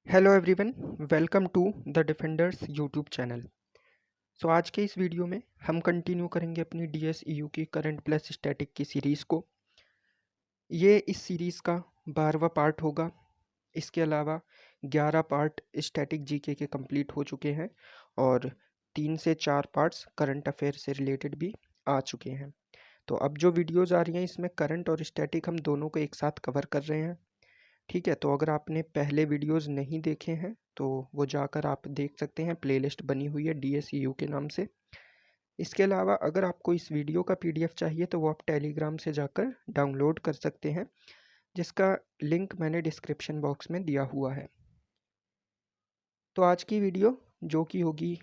Hello everyone, welcome to the defenders YouTube channel. So आज के इस वीडियो में हम कंटिन्यू करेंगे अपनी डीएसईयू की करंट प्लस स्टैटिक की सीरीज़ को। ये इस सीरीज़ का 12वां पार्ट होगा। इसके अलावा 11 पार्ट स्टैटिक जीके के कंप्लीट हो चुके हैं और 3 से 4 पार्ट्स करंट अफेयर से रिलेटेड भी आ चुके हैं। तो अब जो वीडियोज़ आ रही हैं इसमें करंट और स्टैटिक हम दोनों को एक साथ कवर कर रहे हैं। ठीक है, तो अगर आपने पहले वीडियोज़ नहीं देखे हैं तो वो जाकर आप देख सकते हैं, प्लेलिस्ट बनी हुई है डीएसईयू के नाम से। इसके अलावा अगर आपको इस वीडियो का पीडीएफ चाहिए तो वो आप टेलीग्राम से जाकर डाउनलोड कर सकते हैं, जिसका लिंक मैंने डिस्क्रिप्शन बॉक्स में दिया हुआ है। तो आज की वीडियो जो कि होगी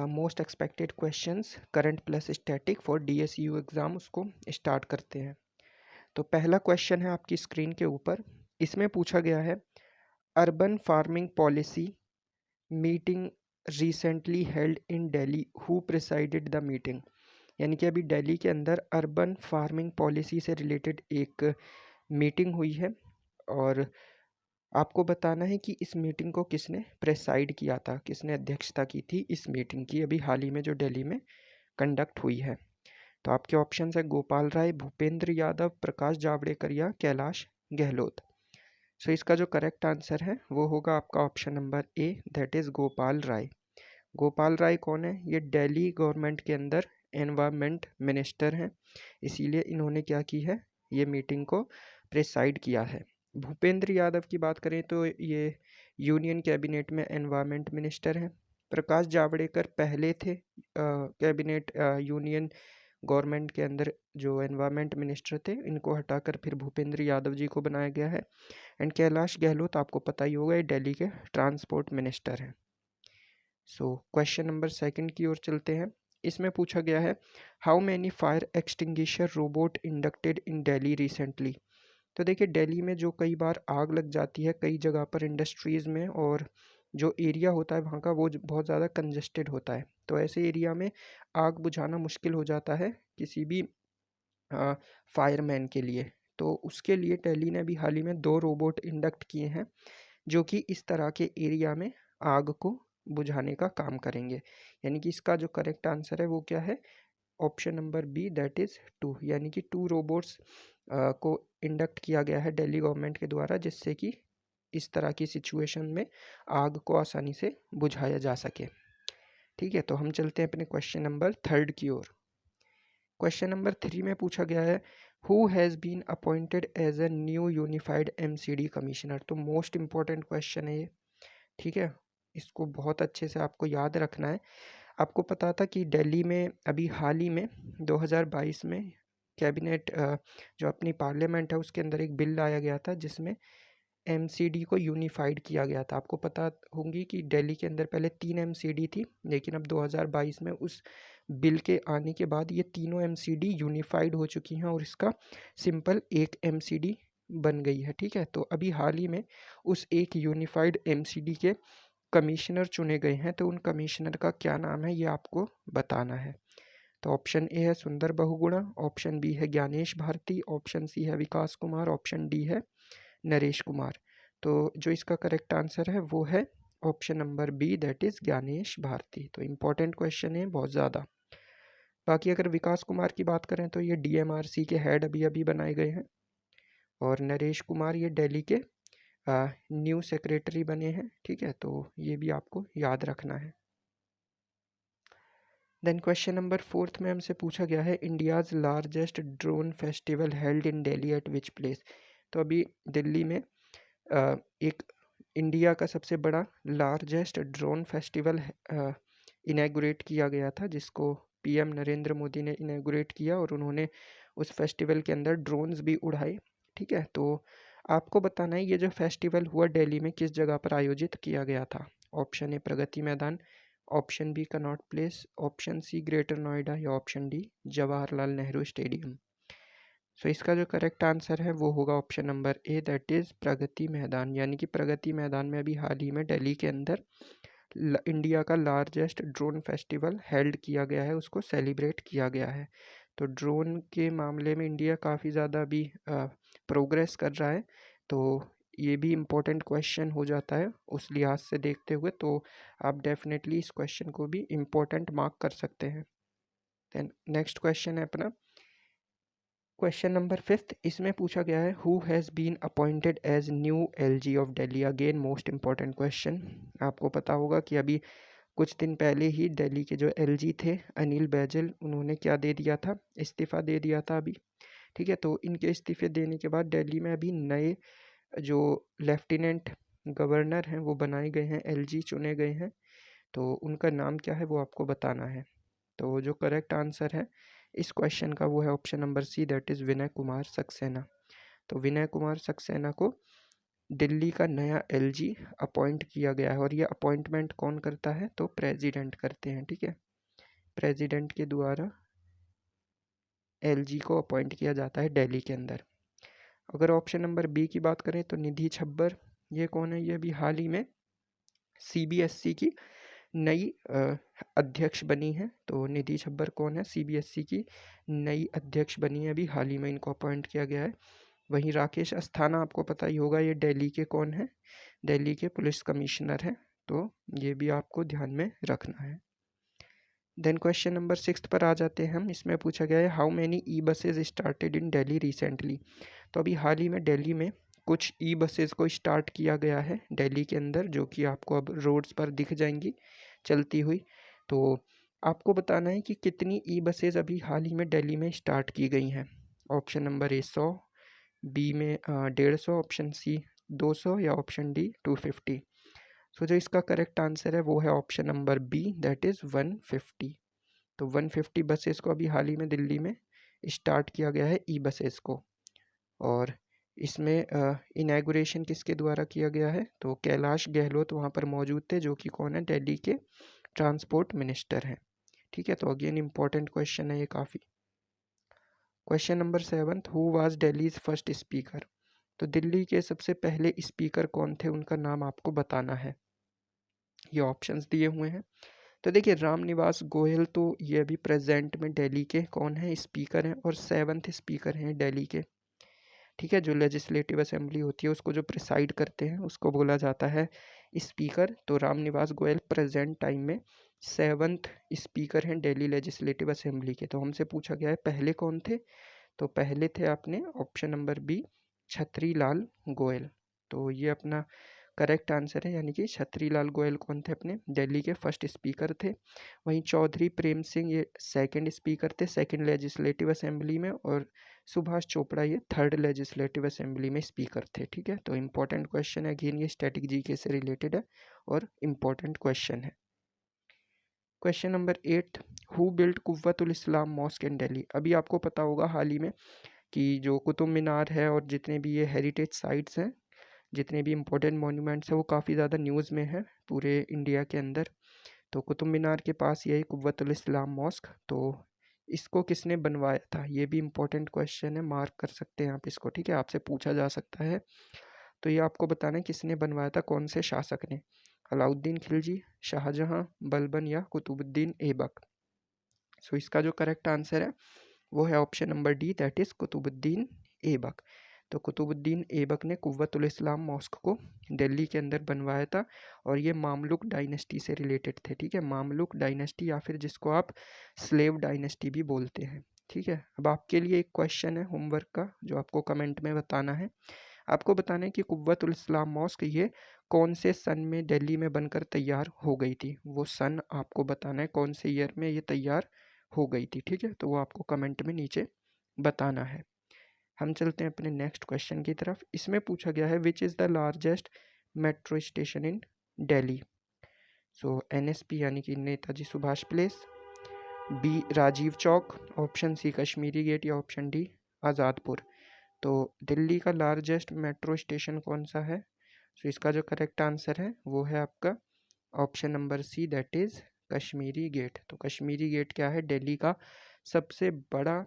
most expected questions current plus static for DSEU exam, उसको स्टार्ट करते हैं। तो पहला क्वेश्चन है आपकी स्क्रीन के ऊपर। इसमें पूछा गया है, urban farming policy meeting recently held in Delhi, who presided the meeting. यानी कि अभी दिल्ली के अंदर अर्बन फार्मिंग पॉलिसी से रिलेटेड एक मीटिंग हुई है और आपको बताना है कि इस मीटिंग को किसने प्रेसाइड किया था, किसने अध्यक्षता की थी इस मीटिंग की, अभी हाल ही में जो दिल्ली में कंडक्ट हुई है। तो आपके ऑप्शन है गोपाल राय, भूपेंद्र यादव, प्रकाश जावड़ेकर या कैलाश गहलोत। सो इसका जो करेक्ट आंसर है वो होगा आपका option number A, that is Gopal Rai. Gopal Rai कौन है? ये दिल्ली गवर्नमेंट के अंदर एनवायरनमेंट मिनिस्टर हैं, इसीलिए इन्होंने क्या की है, ये मीटिंग को प्रेसाइड किया है। भूपेंद्र यादव की बात करें तो ये यूनियन कैबिनेट में एनवायरनमेंट मिनिस्टर हैं। प्रकाश जावड़ेकर पहले थे कैबिनेट यूनियन गवर्नमेंट के अंदर जो एनवायरनमेंट मिनिस्टर थे, इनको हटाकर फिर भूपेंद्र यादव जी को बनाया गया है। एंड कैलाश गहलोत आपको पता ही होगा, ये दिल्ली के ट्रांसपोर्ट मिनिस्टर हैं। सो क्वेश्चन नंबर सेकंड की ओर चलते हैं। इसमें पूछा गया है, how many fire extinguisher robot inducted in Delhi recently. तो देखिए, दिल्ली में जो कई बार आग लग जाती है कई जगह पर इंडस्ट्रीज़ में, और जो एरिया होता है वहाँ का वो बहुत ज़्यादा कंजेस्टेड होता है, तो ऐसे एरिया में आग बुझाना मुश्किल हो जाता है किसी भी फायरमैन के लिए। तो उसके लिए दिल्ली ने अभी हाल ही में 2 रोबोट इंडक्ट किए हैं जो कि इस तरह के एरिया में आग को बुझाने का काम करेंगे। यानी कि इसका जो करेक्ट आंसर है वो क्या है, option number B, that is 2। यानी कि 2 रोबोट्स को इंडक्ट किया गया है दिल्ली गवर्नमेंट के द्वारा, जिससे कि इस तरह की सिचुएशन में आग को आसानी से बुझाया जा सके। ठीक है, तो हम चलते हैं अपने क्वेश्चन नंबर थर्ड की ओर। क्वेश्चन नंबर 3 में पूछा गया है, who has been appointed as a new unified MCD commissioner. तो मोस्ट इंपॉर्टेंट क्वेश्चन है ये। ठीक है, इसको बहुत अच्छे से आपको याद रखना है। आपको पता था कि दिल्ली में अभी हाल ही में 2022 में कैबिनेट जो अपनी पार्लियामेंट है उसके अंदर एक बिल लाया गया था जिसमें एमसीडी को यूनिफाइड किया गया था। आपको पता होंगी कि दिल्ली के अंदर पहले 3 एमसीडी थी, लेकिन अब 2022 में उस बिल के आने के बाद ये तीनों एमसीडी यूनिफाइड हो चुकी हैं और इसका सिंपल एक एमसीडी बन गई है। ठीक है, तो अभी हाल ही में उस एक यूनिफाइड एमसीडी के कमिश्नर चुने गए हैं, तो उन कमिश्नर का क्या नाम है ये आपको बताना है। तो ऑप्शन ए है सुंदर बहुगुणा, ऑप्शन बी है ज्ञानेश भारती, ऑप्शन सी है विकास कुमार, ऑप्शन डी है नरेश कुमार। तो जो इसका करेक्ट आंसर है वो है option number B, that is Gyanesh Bharti. तो इम्पॉर्टेंट क्वेश्चन है बहुत ज़्यादा। बाकी अगर विकास कुमार की बात करें तो ये डीएमआरसी के हेड अभी अभी बनाए गए हैं, और नरेश कुमार ये दिल्ली के न्यू सेक्रेटरी बने हैं। ठीक है, तो ये भी आपको याद रखना है। देन क्वेश्चन नंबर 4 में हमसे पूछा गया है, India's largest drone festival held in Delhi eight which place. तो अभी दिल्ली में एक इंडिया का सबसे बड़ा लार्जेस्ट ड्रोन फेस्टिवल इनैगोरेट किया गया था, जिसको पीएम नरेंद्र मोदी ने इनैगोरेट किया और उन्होंने उस फेस्टिवल के अंदर ड्रोन्स भी उड़ाए। ठीक है, तो आपको बताना है ये जो फेस्टिवल हुआ दिल्ली में किस जगह पर आयोजित किया गया था। Option A Pragati Maidan, option B Connaught Place, option C Greater Noida या option D Jawaharlal Nehru stadium. So इसका जो करेक्ट आंसर है वो होगा option number A, that is Pragati Maidan. यानी कि प्रगति मैदान में अभी हाल ही में दिल्ली के अंदर इंडिया का लार्जेस्ट ड्रोन फेस्टिवल हेल्ड किया गया है, उसको सेलिब्रेट किया गया है। तो ड्रोन के मामले में इंडिया काफ़ी ज़्यादा अभी प्रोग्रेस कर रहा है, तो ये भी इम्पोर्टेंट क्वेश्चन हो जाता है उस लिहाज से देखते हुए, तो आप डेफिनेटली इस क्वेश्चन को भी इम्पोर्टेंट मार्क कर सकते हैं। देन नेक्स्ट क्वेश्चन है अपना क्वेश्चन नंबर 5। इसमें पूछा गया है who has been appointed as new LG of Delhi. Again most important question. आपको पता होगा कि अभी कुछ दिन पहले ही दिल्ली के जो एलजी थे अनिल बैजल, उन्होंने क्या दे दिया था, इस्तीफ़ा दे दिया था अभी। ठीक है, तो इनके इस्तीफे देने के बाद दिल्ली में अभी नए जो लेफ्टिनेंट गवर्नर हैं वो बनाए गए हैं, एलजी चुने गए हैं। तो उनका नाम क्या है वो आपको बताना है। तो जो करेक्ट आंसर है इस क्वेश्चन का वो है option number C, that is Vinay Kumar Saxena. तो विनय कुमार सक्सेना को दिल्ली का नया एलजी अपॉइंट किया गया है, और ये अपॉइंटमेंट कौन करता है, तो प्रेसिडेंट करते हैं। ठीक है, प्रेसिडेंट के द्वारा एलजी को अपॉइंट किया जाता है दिल्ली के अंदर। अगर ऑप्शन नंबर बी की बात करें तो निधि छब्बर, ये कौन है, ये अभी हाल ही में सीबीएसई की नई अध्यक्ष बनी है। तो निधि छब्बर कौन है, सीबीएसई की नई अध्यक्ष बनी है, अभी हाल ही में इनको अपॉइंट किया गया है। वहीं राकेश अस्थाना, आपको पता ही होगा, ये दिल्ली के कौन है, दिल्ली के पुलिस कमिश्नर हैं। तो ये भी आपको ध्यान में रखना है। देन क्वेश्चन नंबर 6 पर आ जाते हैं हम। इसमें पूछा गया है how many E buses started in Delhi recently. तो अभी हाल ही में दिल्ली में कुछ ई बसेज को स्टार्ट किया गया है दिल्ली के अंदर, जो कि आपको अब रोड्स पर दिख जाएंगी चलती हुई। तो आपको बताना है कि कितनी ई बसेज अभी हाल ही में दिल्ली में स्टार्ट की गई हैं। ऑप्शन नंबर ए 100, बी में 150, ऑप्शन सी 200 या ऑप्शन डी 250। सो जो इसका करेक्ट आंसर है वो है option number B, that is 150। तो 150 बसेस को अभी हाल ही में दिल्ली में स्टार्ट किया गया है, ई बसेस को। और इसमें इनैगुरेशन किसके द्वारा किया गया है, तो कैलाश गहलोत वहाँ पर मौजूद थे, जो कि कौन है, दिल्ली के ट्रांसपोर्ट मिनिस्टर हैं। ठीक है, तो अगेन इंपॉर्टेंट क्वेश्चन है ये काफ़ी। Question number 7, who was Delhi's first speaker. तो दिल्ली के सबसे पहले स्पीकर कौन थे, उनका नाम आपको बताना है। ये ऑप्शंस दिए हुए हैं। तो देखिए राम निवास गोयल, तो ये अभी प्रेजेंट में दिल्ली के कौन है, स्पीकर हैं, और 7th स्पीकर हैं दिल्ली के। ठीक है, जो लेजिस्लेटिव असेंबली होती है उसको जो प्रिसाइड करते हैं उसको बोला जाता है स्पीकर। तो राम निवास गोयल प्रेजेंट टाइम में 7th स्पीकर हैं दिल्ली लेजिस्लेटिव असेंबली के। तो हमसे पूछा गया है पहले कौन थे, तो पहले थे आपने ऑप्शन नंबर बी, छतरी लाल गोयल। तो ये अपना करेक्ट आंसर है, यानी कि छतरी लाल गोयल कौन थे, अपने दिल्ली के फर्स्ट स्पीकर थे। वहीं चौधरी प्रेम सिंह ये सेकंड स्पीकर थे, सेकंड लेजिस्लेटिव असेंबली में, और सुभाष चोपड़ा ये थर्ड लेजिस्लेटिव असेंबली में स्पीकर थे। ठीक है, तो इम्पोर्टेंट क्वेश्चन है, अगेन ये स्टैटिक जीके से रिलेटेड है और इम्पोर्टेंट क्वेश्चन है। Question number 8, who built Quwwatul Islam mosque in Delhi. अभी आपको पता होगा हाल ही में कि जो कुतुब मीनार है और जितने भी ये हेरिटेज साइट्स हैं, जितने भी इम्पोर्टेंट मॉन्यूमेंट्स हैं, वो काफ़ी ज़्यादा न्यूज़ में है पूरे इंडिया के अंदर। तो कुतुब मीनार के पास यही कुव्वतुल इस्लाम मॉस्क, तो इसको किसने बनवाया था, ये भी इम्पोर्टेंट क्वेश्चन है, मार्क कर सकते हैं आप इसको। ठीक है, आपसे पूछा जा सकता है। तो ये आपको बताना है किसने बनवाया था, कौन से शासक ने, अलाउद्दीन खिलजी, शाहजहां, बलबन या कुतुबुद्दीन ऐबक। सो इसका जो करेक्ट आंसर है वो है option number D, that is Qutubuddin Aibak. तो कुतुबुद्दीन ऐबक ने कुव्वतुल इस्लाम मॉस्क को दिल्ली के अंदर बनवाया था, और ये मामलुक डायनेस्टी से रिलेटेड थे। ठीक है, मामलुक डायनेस्टी, या फिर जिसको आप स्लेव डायनेस्टी भी बोलते हैं। ठीक है, अब आपके लिए एक क्वेश्चन है होमवर्क का, जो आपको कमेंट में बताना है। आपको बताना है कि कुव्वतुल इस्लाम मॉस्क ये कौन से सन में दिल्ली में बनकर तैयार हो गई थी, वो सन आपको बताना है कौन से ईयर में ये तैयार हो गई थी। ठीक है, तो वो आपको कमेंट में नीचे बताना है। हम चलते हैं अपने नेक्स्ट क्वेश्चन की तरफ। इसमें पूछा गया है which is the largest metro station in Delhi. So NSP यानी कि Netaji Subhash place, B Rajiv Chowk, option C Kashmiri gate, या ऑप्शन डी आज़ादपुर। तो दिल्ली का लार्जेस्ट मेट्रो स्टेशन कौन सा है, तो इसका जो करेक्ट आंसर है वो है आपका option number C, that is Kashmiri Gate. तो कश्मीरी गेट क्या है, दिल्ली का सबसे बड़ा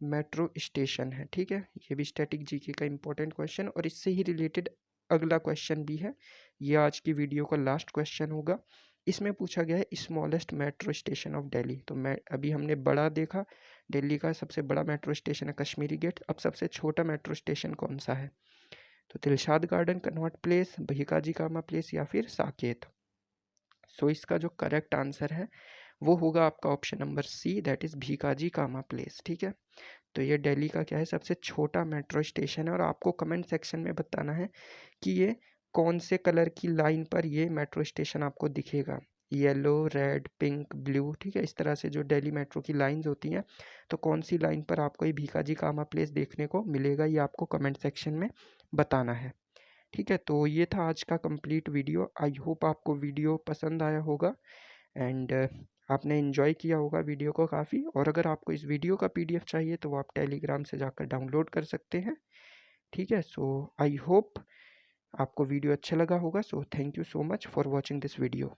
मेट्रो स्टेशन है। ठीक है, ये भी स्टैटिक जीके का इंपॉर्टेंट क्वेश्चन, और इससे ही रिलेटेड अगला क्वेश्चन भी है। ये आज की वीडियो का लास्ट क्वेश्चन होगा। इसमें पूछा गया है smallest metro station of Delhi. तो मैं अभी हमने बड़ा देखा, दिल्ली का सबसे बड़ा मेट्रो स्टेशन है कश्मीरी गेट। अब सबसे छोटा मेट्रो स्टेशन कौन सा है, तो Dilshad Garden, Connaught Place, Bhikaji Cama Place या फिर साकेत। सो इसका जो करेक्ट आंसर है वो होगा आपका option number C, that is Bhikaji Cama Place. ठीक है, तो ये दिल्ली का क्या है, सबसे छोटा मेट्रो स्टेशन है। और आपको कमेंट सेक्शन में बताना है कि ये कौन से कलर की लाइन पर ये मेट्रो स्टेशन आपको दिखेगा, येलो, रेड, पिंक, ब्लू। ठीक है, इस तरह से जो दिल्ली मेट्रो की लाइंस होती हैं, तो कौन सी लाइन पर आपको ये भीकाजी कामा प्लेस देखने को मिलेगा, ये आपको कमेंट सेक्शन में बताना है। ठीक है, तो ये था आज का कंप्लीट वीडियो। आई होप आपको वीडियो पसंद आया होगा एंड आपने इन्जॉय किया होगा वीडियो को काफ़ी। और अगर आपको इस वीडियो का पीडीएफ चाहिए तो वो आप टेलीग्राम से जाकर डाउनलोड कर सकते हैं। ठीक है, सो आई होप आपको वीडियो अच्छा लगा होगा। So thank you so much for watching this video.